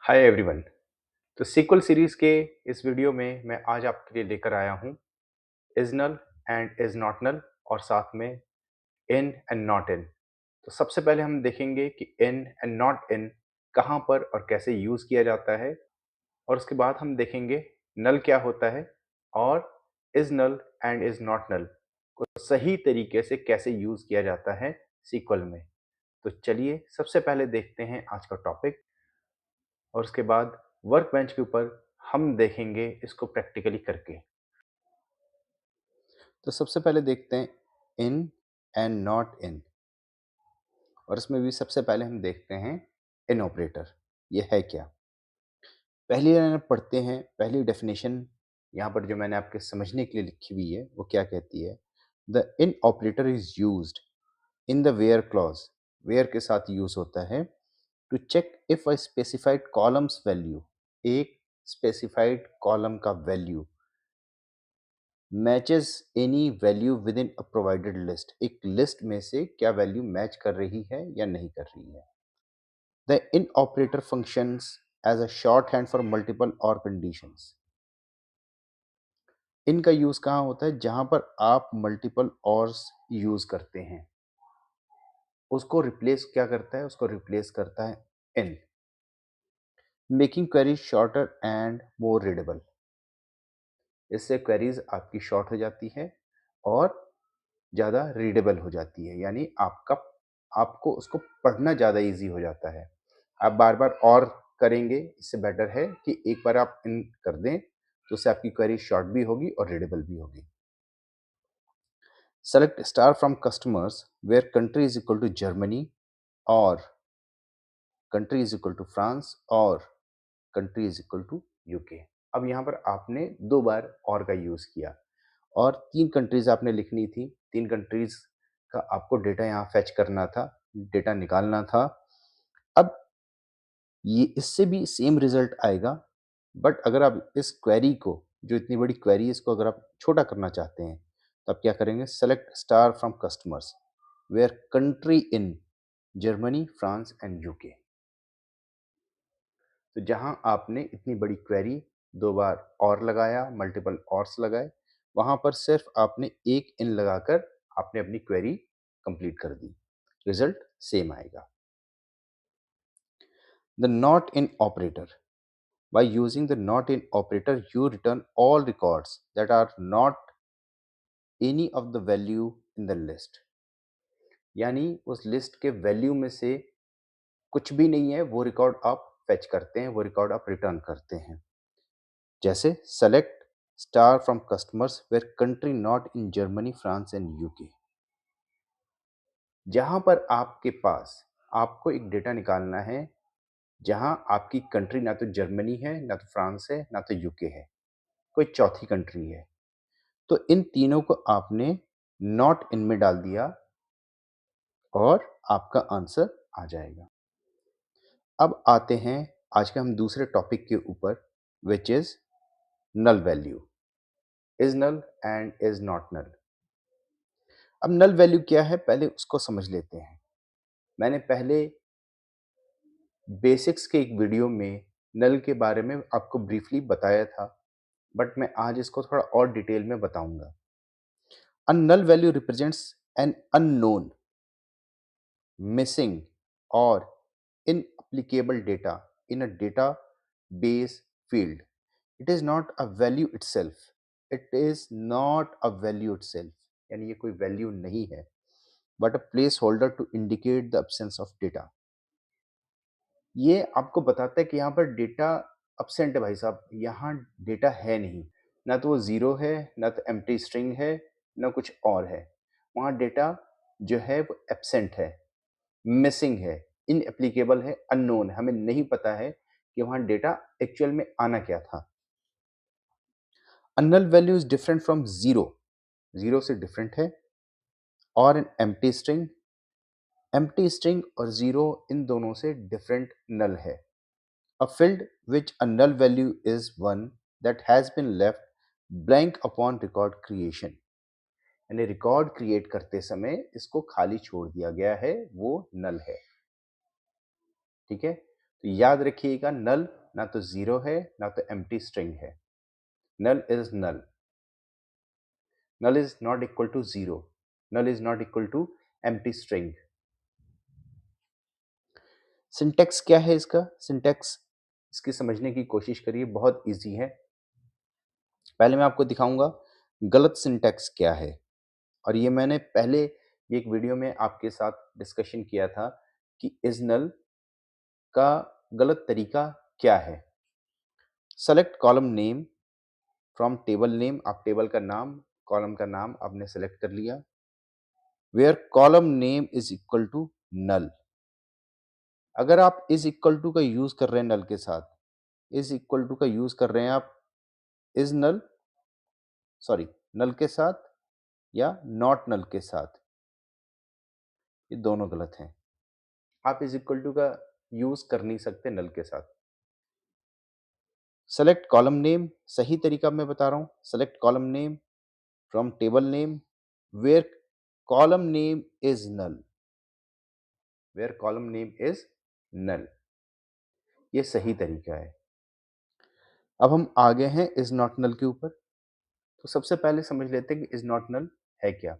Hi everyone. तो sequel series के इस वीडियो में मैं आज आपके लिए लेकर आया हूँ is null and is not null और साथ में इन एंड नॉट इन। तो सबसे पहले हम देखेंगे कि इन एंड नॉट इन कहाँ पर और कैसे यूज़ किया जाता है, और उसके बाद हम देखेंगे नल क्या होता है और is null and is not null को सही तरीके से कैसे यूज़ किया जाता है सीक्वल में। तो चलिए सबसे पहले देखते हैं आज का टॉपिक, और उसके बाद वर्क बेंच के ऊपर हम देखेंगे इसको प्रैक्टिकली करके। तो सबसे पहले देखते हैं इन एंड नॉट इन, और इसमें भी सबसे पहले हम देखते हैं इन ऑपरेटर ये है क्या। पहली लाइन पढ़ते हैं, पहली डेफिनेशन यहाँ पर जो मैंने आपके समझने के लिए लिखी हुई है वो क्या कहती है। The in operator is used in the where clause, where के साथ यूज होता है to check if a specified columns value, एक स्पेसिफाइड कॉलम का value matches any value within a provided list, एक लिस्ट में से क्या वैल्यू मैच कर रही है या नहीं कर रही है। The in operator functions as a shorthand for multiple or conditions. इनका यूज कहाँ होता है, जहां पर आप मल्टीपल और यूज करते हैं उसको रिप्लेस क्या करता है, उसको रिप्लेस करता है in, making queries shorter and more readable. इससे क्वेरीज आपकी शॉर्ट हो जाती है और ज़्यादा रीडेबल हो जाती है, यानी आपको उसको पढ़ना ज़्यादा ईजी हो जाता है। आप बार बार और करेंगे, इससे बेटर है कि एक बार आप इन कर दें तो उससे आपकी क्वेरी शॉर्ट भी होगी और रीडेबल भी होगी। Select star from customers where country is equal to Germany और country is equal to France और country is equal to UK. अब यहाँ पर आपने दो बार और का यूज़ किया और तीन कंट्रीज आपने लिखनी थी। तीन कंट्रीज का आपको डेटा यहाँ फेच करना था, डेटा निकालना था। अब ये इससे भी सेम रिजल्ट आएगा, बट अगर आप इस क्वेरी को, जो इतनी बड़ी क्वेरी है, इसको अगर आप छोटा करना चाहते हैं तो आप क्या करेंगे, select star from customers where country in Germany France and UK. तो जहाँ आपने इतनी बड़ी क्वेरी दो बार और लगाया, मल्टीपल ऑर्स लगाए, वहाँ पर सिर्फ आपने एक इन लगाकर आपने अपनी क्वेरी कंप्लीट कर दी, रिजल्ट सेम आएगा। The not in operator, by using the not in operator you return all records that are not any of the value in the list, यानी उस लिस्ट के वैल्यू में से कुछ भी नहीं है वो रिकॉर्ड आप फेच करते हैं, वो रिकॉर्ड आप रिटर्न करते हैं। जैसे select star from customers where country not in Germany France and UK. जहां पर आपके पास आपको एक डेटा निकालना है जहां आपकी कंट्री ना तो जर्मनी है, ना तो फ्रांस है, ना तो यूके है, कोई चौथी कंट्री है, तो इन तीनों को आपने नॉट इन में डाल दिया और आपका आंसर आ जाएगा। अब आते हैं आज के हम दूसरे टॉपिक के ऊपर, which is null value, is null and is not null. अब नल वैल्यू क्या है पहले उसको समझ लेते हैं। मैंने पहले बेसिक्स के एक वीडियो में नल के बारे में आपको ब्रीफली बताया था, बट मैं आज इसको थोड़ा और डिटेल में बताऊंगा। A null value represents an unknown, missing or inapplicable data in a database field. It is not a value itself. It is not a value itself. यानी ये कोई वैल्यू नहीं है, but a placeholder to indicate the absence of data. ये आपको बताता है कि यहाँ पर डेटा अब्सेंट है भाई साहब, यहाँ डेटा है नहीं, ना तो वो ज़ीरो है, ना तो एम्प्टी स्ट्रिंग है, ना कुछ और है। वहाँ डेटा जो है वो एब्सेंट है, मिसिंग है, इनएप्लीकेबल है, अननोन है, हमें नहीं पता है कि वहाँ डेटा एक्चुअल में आना क्या था। Null value is different from zero, zero से डिफरेंट है, और एन एम्प्टी स्ट्रिंग और जीरो इन दोनों से डिफरेंट नल है। A field which a null value is one that has been left blank upon record creation, यानी रिकॉर्ड क्रिएट करते समय इसको खाली छोड़ दिया गया है, वो नल है। ठीक है, तो याद रखिएगा नल ना तो जीरो है ना तो एम्प्टी स्ट्रिंग है। Null is null. Null is not equal to zero. Null is not equal to empty string. Syntax क्या है इसका? सिंटेक्स इसकी समझने की कोशिश करिए, बहुत इजी है। पहले मैं आपको दिखाऊंगा गलत सिंटेक्स क्या है, और ये मैंने पहले एक वीडियो में आपके साथ डिस्कशन किया था कि इज नल का गलत तरीका क्या है। Select column name from table name. आप टेबल का नाम, कॉलम का नाम आपने सेलेक्ट कर लिया। Where column name is equal to null. अगर आप इज इक्वल टू का यूज कर रहे हैं नल के साथ, इज इक्वल टू का यूज कर रहे हैं आप इज नल, सॉरी, नल के साथ या नॉट नल के साथ, ये दोनों गलत हैं। आप इज इक्वल टू का यूज कर नहीं सकते नल के साथ। सेलेक्ट कॉलम नेम, सही तरीका मैं बता रहा हूं। Select column name from table name where column name is null. Where column name is null, ये सही तरीका है। अब हम आगे हैं इज नॉट नल के ऊपर। तो सबसे पहले समझ लेते हैं कि इज नॉट नल है क्या।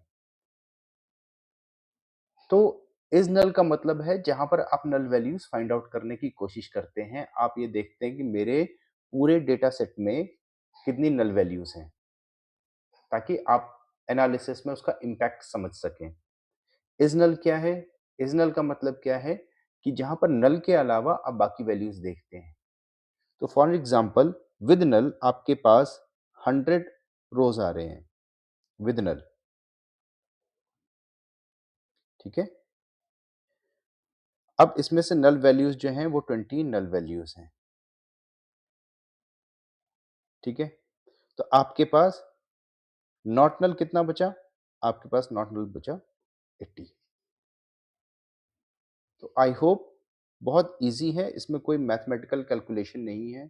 तो इज नल का मतलब है जहां पर आप नल वैल्यूज फाइंड आउट करने की कोशिश करते हैं। आप ये देखते हैं कि मेरे पूरे डेटा सेट में कितनी नल वैल्यूज हैं, ताकि आप एनालिसिस में उसका इम्पैक्ट समझ सकें। इज नल क्या है? इज नल का मतलब क्या है कि जहां पर नल के अलावा आप बाकी वैल्यूज देखते हैं। तो फॉर एग्जाम्पल विद नल आपके पास 100 रोज आ रहे हैं विद नल, ठीक है। अब इसमें से नल वैल्यूज जो हैं वो 20 नल वैल्यूज हैं, ठीक है। तो आपके पास नॉट नल कितना बचा? आपके पास नॉट नल बचा 80। तो आई होप बहुत इजी है, इसमें कोई मैथमेटिकल कैलकुलेशन नहीं है,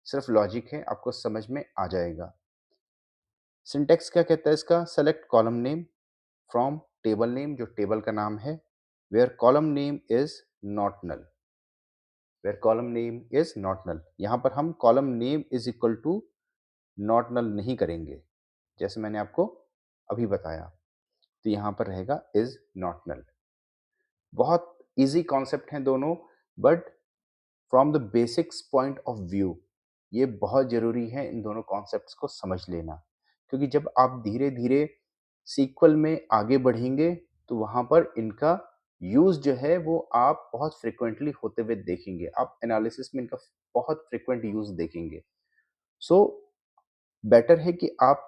सिर्फ लॉजिक है, आपको समझ में आ जाएगा। सिंटेक्स क्या कहता है इसका? Select column name from table name, जो टेबल का नाम है, where column name is not null. Where column name is not null, यहां पर हम column name is equal to not null नहीं करेंगे, जैसे मैंने आपको अभी बताया। तो यहां पर रहेगा इज नॉट नल। बहुत इजी कॉन्सेप्ट हैं दोनों, but from the basics point of view ये बहुत ज़रूरी है इन दोनों कॉन्सेप्ट्स को समझ लेना, क्योंकि जब आप धीरे धीरे सीक्वल में आगे बढ़ेंगे तो वहाँ पर इनका यूज़ जो है वो आप बहुत फ्रिक्वेंटली होते हुए देखेंगे। आप एनालिसिस में इनका बहुत फ्रिक्वेंट यूज़ देखेंगे। सो बेटर है कि आप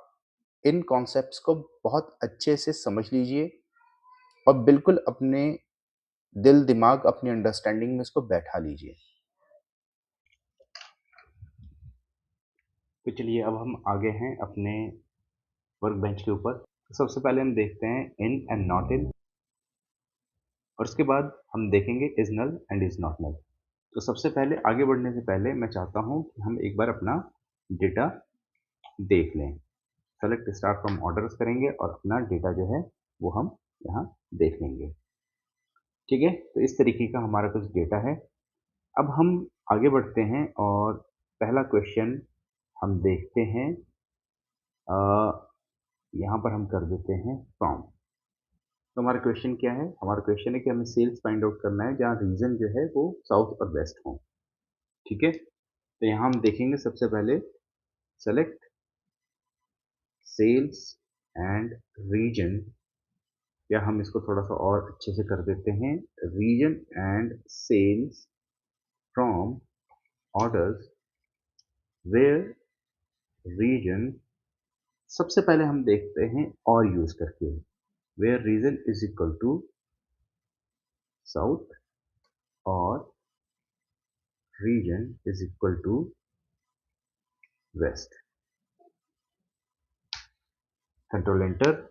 इन कॉन्सेप्ट्स को बहुत अच्छे से समझ लीजिए और बिल्कुल अपने दिल दिमाग, अपनी अंडरस्टैंडिंग में इसको बैठा लीजिए। तो चलिए अब हम आगे हैं अपने वर्क बेंच के ऊपर। तो सबसे पहले हम देखते हैं इन एंड नॉट इन, और उसके बाद हम देखेंगे is null and is not null. तो सबसे पहले आगे बढ़ने से पहले मैं चाहता हूं कि हम एक बार अपना डेटा देख लें। सेलेक्ट स्टार्ट फ्रॉम ऑर्डर्स करेंगे और अपना डेटा जो है वो हम यहाँ देख लेंगे, ठीक है। तो इस तरीके का हमारा कुछ डेटा है। अब हम आगे बढ़ते हैं और पहला क्वेश्चन हम देखते हैं। यहाँ पर हम कर देते हैं फ्रॉम। तो हमारा क्वेश्चन क्या है? हमारा क्वेश्चन है कि हमें सेल्स फाइंड आउट करना है जहाँ रीजन जो है वो साउथ और वेस्ट हो, ठीक है। तो यहाँ हम देखेंगे सबसे पहले सेलेक्ट सेल्स एंड रीजन, या हम इसको थोड़ा सा और अच्छे से कर देते हैं region and sales from orders where region. सबसे पहले हम देखते हैं और यूज करके, where region is equal to south और region is equal to west. Control enter.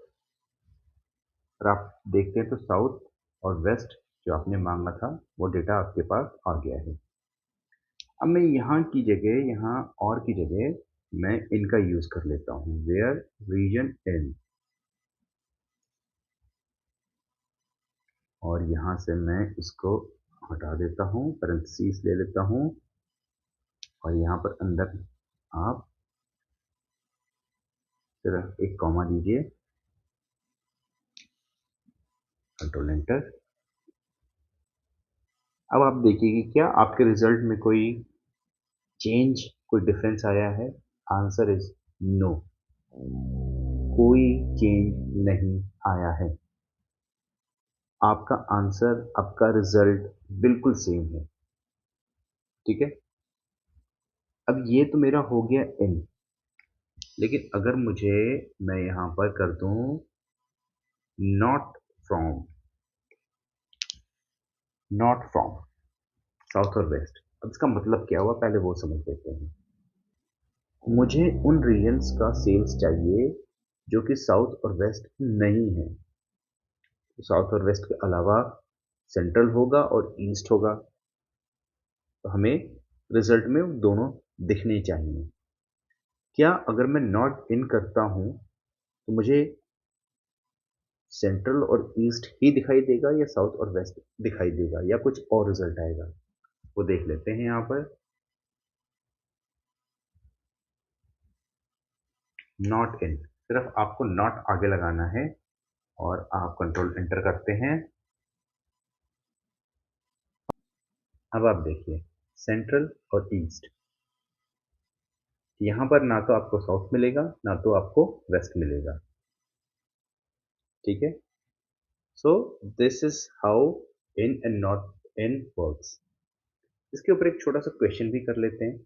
और आप देखते हैं तो साउथ और वेस्ट जो आपने मांगा था वो डेटा आपके पास आ गया है। अब मैं यहाँ की जगह, यहाँ और की जगह मैं इनका यूज कर लेता हूँ, वेयर रीजन इन, और यहाँ से मैं इसको हटा देता हूँ, पैरेंथेसिस ले लेता हूँ, और यहाँ पर अंदर आप सिर्फ एक कॉमा दीजिए, कंट्रोल एंटर। अब आप देखिए कि क्या आपके रिजल्ट में कोई चेंज, कोई डिफरेंस आया है। आंसर इज नो, कोई चेंज नहीं आया है। आपका आंसर, आपका रिजल्ट बिल्कुल सेम है। ठीक है। अब ये तो मेरा हो गया इन, लेकिन अगर मैं यहां पर कर दूं not from, not from south और वेस्ट, अब इसका मतलब क्या हुआ पहले वो समझ लेते हैं। मुझे उन रीजन्स का सेल्स चाहिए जो कि साउथ और वेस्ट नहीं है। तो साउथ और वेस्ट के अलावा सेंट्रल होगा और ईस्ट होगा, तो हमें रिजल्ट में वो दोनों दिखने चाहिए। क्या अगर मैं नॉट इन करता हूं तो मुझे सेंट्रल और ईस्ट ही दिखाई देगा या साउथ और वेस्ट दिखाई देगा या कुछ और रिजल्ट आएगा, वो देख लेते हैं। यहाँ पर नॉट इन, सिर्फ आपको नॉट आगे लगाना है और आप कंट्रोल एंटर करते हैं। अब आप देखिए सेंट्रल और ईस्ट, यहाँ पर ना तो आपको साउथ मिलेगा ना तो आपको वेस्ट मिलेगा। ठीक है। So this is how in and not in works. इसके ऊपर एक छोटा सा क्वेश्चन भी कर लेते हैं।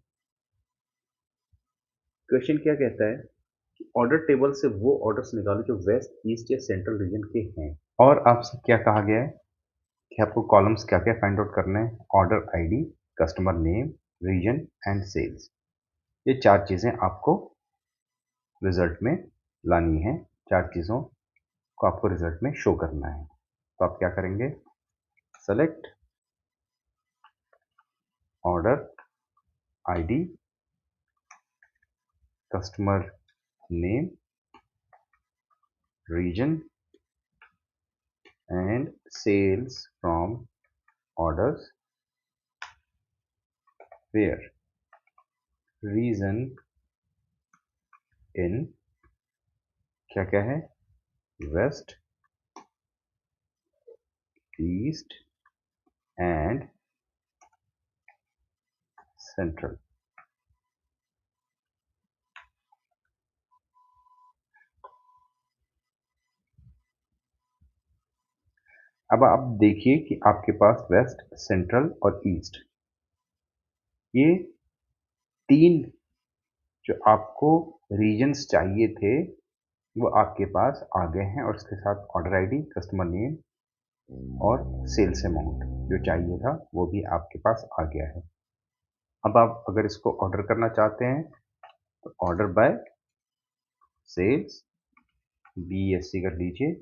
क्वेश्चन क्या कहता है कि ऑर्डर टेबल से वो ऑर्डर्स निकालो जो वेस्ट, ईस्ट या सेंट्रल रीजन के हैं। और आपसे क्या कहा गया है कि आपको कॉलम्स क्या क्या फाइंड आउट करने हैं। Order ID, customer name, region and sales, ये चार चीज़ें आपको रिजल्ट में लानी है। चार चीज़ों को आपको रिजल्ट में शो करना है। तो आप क्या करेंगे, select order ID, customer name, region and sales from orders where region in क्या क्या है, वेस्ट, ईस्ट एंड सेंट्रल। अब आप देखिए कि आपके पास वेस्ट, सेंट्रल और ईस्ट, ये तीन जो आपको रीजन्स चाहिए थे वो आपके पास आ गए हैं, और इसके साथ ऑर्डर आईडी, कस्टमर नेम और सेल्स अमाउंट जो चाहिए था वो भी आपके पास आ गया है। अब आप अगर इसको ऑर्डर करना चाहते हैं तो ऑर्डर बाय सेल्स BSC कर लीजिए,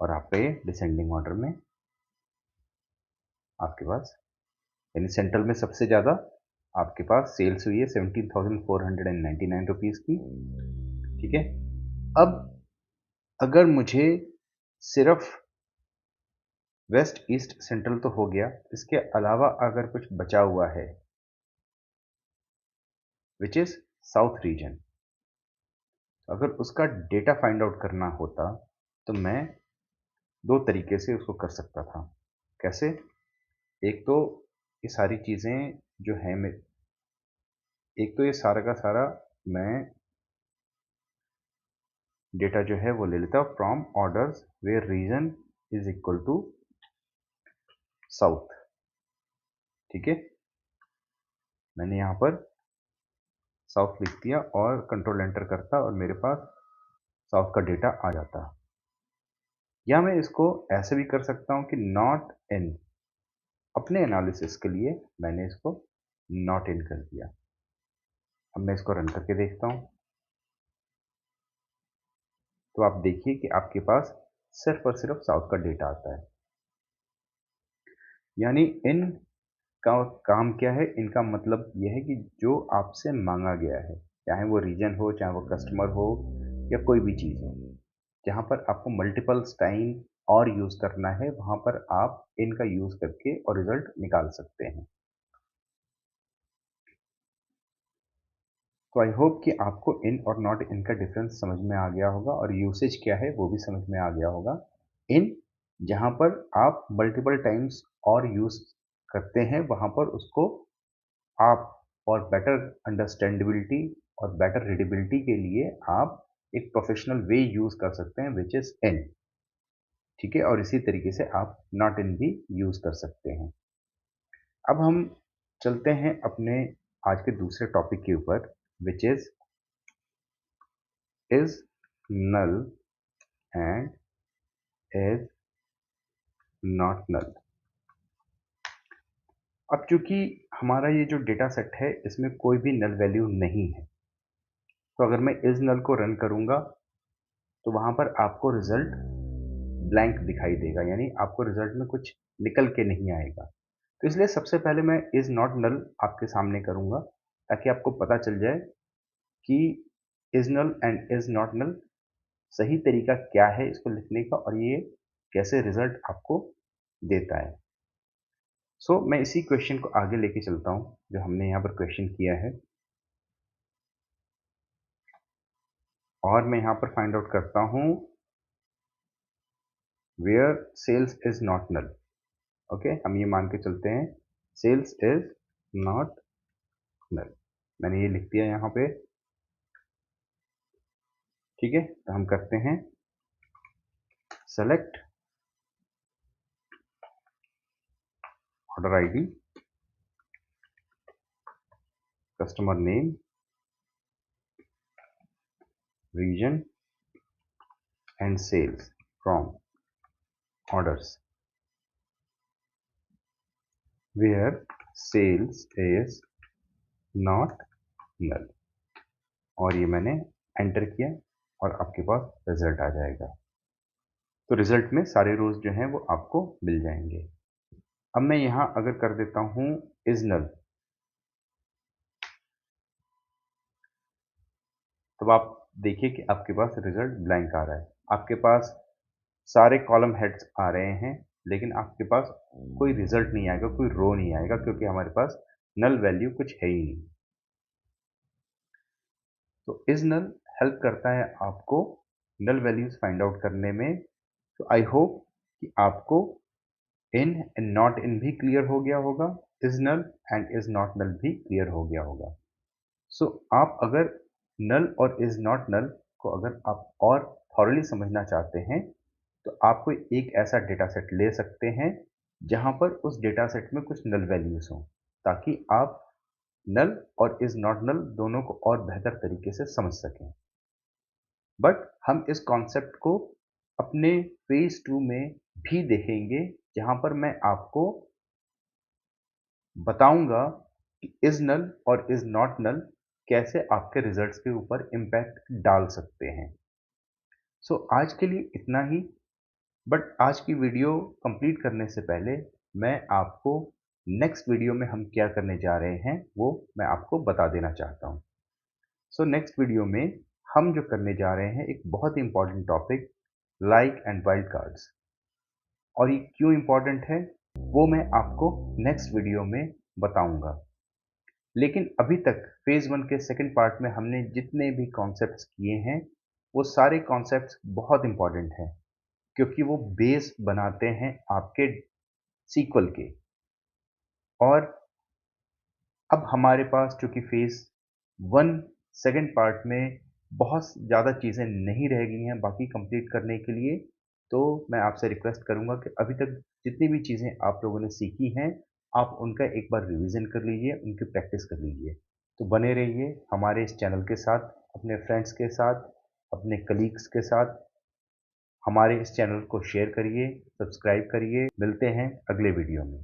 और आपका ये डिसेंडिंग ऑर्डर में आपके पास, यानी सेंट्रल में सबसे ज़्यादा आपके पास सेल्स हुई है 17,499 रुपीज़ की। ठीक है। अब अगर मुझे सिर्फ वेस्ट, ईस्ट, सेंट्रल तो हो गया, इसके अलावा अगर कुछ बचा हुआ है विच इज़ साउथ रीजन, अगर उसका डेटा फाइंड आउट करना होता तो मैं दो तरीके से उसको कर सकता था। कैसे, एक तो ये सारी चीज़ें जो हैं एक तो ये सारा का सारा मैं डेटा जो है वो ले लेता हूँ from orders where region is equal to south. ठीक है। मैंने यहाँ पर साउथ लिख दिया और कंट्रोल एंटर करता और मेरे पास साउथ का डेटा आ जाता। या मैं इसको ऐसे भी कर सकता हूँ कि नॉट इन, अपने एनालिसिस के लिए मैंने इसको नॉट इन कर दिया। अब मैं इसको रन करके देखता हूँ तो आप देखिए कि आपके पास सिर्फ और सिर्फ साउथ का डेटा आता है। यानी इन का काम क्या है, इनका मतलब यह है कि जो आपसे मांगा गया है, चाहे वो रीजन हो, चाहे वो कस्टमर हो या कोई भी चीज़ हो, जहाँ पर आपको मल्टीपल्स टाइम और यूज़ करना है वहाँ पर आप इनका यूज़ करके और रिजल्ट निकाल सकते हैं। तो आई होप कि आपको इन और नॉट इन का डिफरेंस समझ में आ गया होगा और यूसेज क्या है वो भी समझ में आ गया होगा। इन जहाँ पर आप मल्टीपल टाइम्स और यूज करते हैं वहाँ पर उसको आप फॉर बेटर अंडरस्टैंडेबिलिटी और बेटर रीडेबिलिटी के लिए आप एक प्रोफेशनल वे यूज कर सकते हैं विच इज इन। ठीक है, और इसी तरीके से आप नॉट इन भी यूज कर सकते हैं। अब हम चलते हैं अपने आज के दूसरे टॉपिक के ऊपर which is null and is not null। अब चूंकि हमारा ये जो डेटा सेट है इसमें कोई भी नल वैल्यू नहीं है, तो अगर मैं इज नल को रन करूंगा तो वहां पर आपको रिजल्ट ब्लैंक दिखाई देगा, यानी आपको रिजल्ट में कुछ निकल के नहीं आएगा। तो इसलिए सबसे पहले मैं इज नॉट नल आपके सामने करूंगा ताकि आपको पता चल जाए कि is null and is not null सही तरीका क्या है इसको लिखने का और ये कैसे रिजल्ट आपको देता है। मैं इसी क्वेश्चन को आगे लेके चलता हूं जो हमने यहाँ पर क्वेश्चन किया है और मैं यहाँ पर फाइंड आउट करता हूँ where sales is not null. Okay, हम ये मान के चलते हैं सेल्स इज नॉट नल। मैंने ये लिख दिया यहाँ पे। ठीक है, तो हम करते हैं select order ID, customer name, region and sales from orders where sales is not null, और ये मैंने एंटर किया और आपके पास रिजल्ट आ जाएगा। तो रिजल्ट में सारे रोज जो हैं वो आपको मिल जाएंगे। अब मैं यहाँ अगर कर देता हूँ इज नल, तो आप देखिए कि आपके पास रिजल्ट ब्लैंक आ रहा है। आपके पास सारे कॉलम हेड्स आ रहे हैं लेकिन आपके पास कोई रिजल्ट नहीं आएगा, कोई रो नहीं आएगा, क्योंकि हमारे पास नल वैल्यू कुछ है ही नहीं। तो इज नल हेल्प करता है आपको नल वैल्यूज फाइंड आउट करने में। तो आई होप कि आपको इन एंड नॉट इन भी क्लियर हो गया होगा, is null and is not null भी क्लियर हो गया होगा। आप अगर नल और इज नॉट नल को अगर आप और थॉरली समझना चाहते हैं तो आप कोई एक ऐसा डेटा सेट ले सकते हैं जहां पर उस डेटा सेट में कुछ नल वैल्यूज हों, ताकि आप नल और इज नॉट नल दोनों को और बेहतर तरीके से समझ सकें। बट हम इस कॉन्सेप्ट को अपने फेज 2 में भी देखेंगे जहां पर मैं आपको बताऊंगा कि इज नल और इज नॉट नल कैसे आपके रिजल्ट्स के ऊपर इम्पैक्ट डाल सकते हैं। आज के लिए इतना ही। बट आज की वीडियो कंप्लीट करने से पहले मैं आपको नेक्स्ट वीडियो में हम क्या करने जा रहे हैं वो मैं आपको बता देना चाहता हूँ। नेक्स्ट वीडियो में हम जो करने जा रहे हैं एक बहुत ही important topic, like and wildcards, और ये क्यों इंपॉर्टेंट है वो मैं आपको नेक्स्ट वीडियो में बताऊंगा। लेकिन अभी तक फेज 1 के सेकंड पार्ट में हमने जितने भी कॉन्सेप्ट्स किए हैं वो सारे कॉन्सेप्ट्स बहुत इंपॉर्टेंट हैं, क्योंकि वो बेस बनाते हैं आपके सीक्वल के। और अब हमारे पास चूंकि फेज 1 सेकंड पार्ट में बहुत ज़्यादा चीज़ें नहीं रह गई हैं बाकी कंप्लीट करने के लिए, तो मैं आपसे रिक्वेस्ट करूंगा कि अभी तक जितनी भी चीज़ें आप लोगों ने सीखी हैं आप उनका एक बार रिवीजन कर लीजिए, उनकी प्रैक्टिस कर लीजिए। तो बने रहिए हमारे इस चैनल के साथ, अपने फ्रेंड्स के साथ, अपने कलीग्स के साथ। हमारे इस चैनल को शेयर करिए, सब्सक्राइब करिए। मिलते हैं अगले वीडियो में।